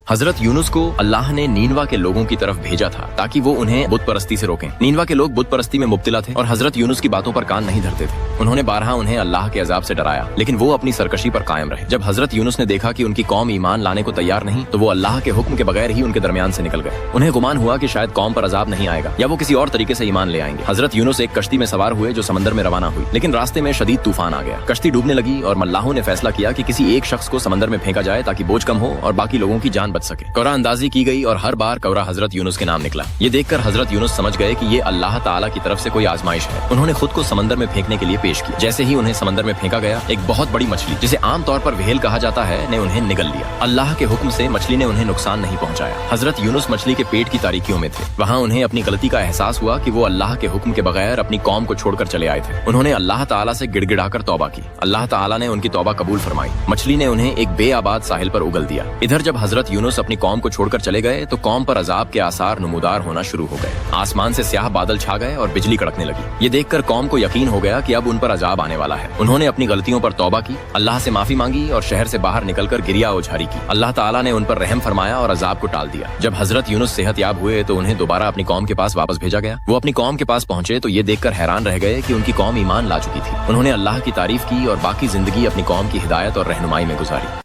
हजरत यूनुस को अल्लाह ने नीनवा के लोगों की तरफ भेजा था ताकि वो उन्हें बुत परस्ती से रोकें। नीनवा के लोग बुत परस्ती में मुब्तिला थे और हजरत यूनुस की बातों पर कान नहीं धरते थे। उन्होंने बारहा उन्हें अल्लाह के अजाब से डराया, लेकिन वो अपनी सरकशी पर कायम रहे। जब हजरत यूनुस ने देखा कि उनकी कौम ईमान लाने को तैयार नहीं, तो वो अल्लाह के हुक्म के बगैर ही उनके दरमियान से निकल गए। उन्हें गुमान हुआ कि शायद कौम पर अजाब नहीं आएगा या वो किसी और तरीके से ईमान ले आएंगे। हजरत यूनुस एक कश्ती में सवार हुए जो समंदर में रवाना हुई, लेकिन रास्ते में शदीद तूफान आ गया। कश्ती डूबने लगी और मल्लाहों ने फैसला किया कि किसी एक शख्स को समंदर में फेंका जाए ताकि बोझ कम हो और बाकी लोगों की जान बच सके। कौरा अंदाजी की गई और हर बार कौरा हजरत यूनुस के नाम निकला। ये देखकर हजरत यूनुस समझ गए कि ये अल्लाह ताला की तरफ से कोई आजमाइश है। उन्होंने खुद को समंदर में फेंकने के लिए पेश किया। जैसे ही उन्हें समंदर में फेंका गया, एक बहुत बड़ी मछली, जिसे आमतौर पर व्हेल कहा जाता है, ने उन्हें निगल लिया। अल्लाह के हुक्म से मछली ने उन्हें नुकसान नहीं पहुंचाया। हजरत यूनुस मछली के पेट की तारीकियों में थे। वहाँ उन्हें अपनी गलती का एहसास हुआ कि वो अल्लाह के हुक्म के बगैर अपनी कौम को छोड़कर चले आए थे। उन्होंने अल्लाह ताला से गिड़गिड़ाकर तौबा की। अल्लाह ताला ने उनकी तौबा कबूल फरमाई। मछली ने उन्हें एक बेआबाद साहिल पर उगल दिया। इधर जब हजरत यूनुस अपनी कौम को छोड़कर चले गए तो कौम पर अजाब के आसार नमूदार होना शुरू हो गए। आसमान से स्याह बादल छा गए और बिजली कड़कने लगी। ये देखकर कौम को यकीन हो गया कि अब उन पर अजाब आने वाला है। उन्होंने अपनी गलतियों पर तौबा की, अल्लाह से माफी मांगी और शहर से बाहर निकलकर गिरिया उछारी की। अल्लाह ताला ने उन पर रहम फरमाया और अजाब को टाल दिया। जब हजरत यूनुस सेहतयाब हुए तो उन्हें दोबारा अपनी कौम के पास वापस भेजा गया। वो अपनी कौम के पास पहुंचे तो ये देखकर हैरान रह गए कि उनकी कौम ईमान ला चुकी थी। उन्होंने अल्लाह की तारीफ की और बाकी जिंदगी अपनी कौम की हिदायत और रहनुमाई में गुजारी।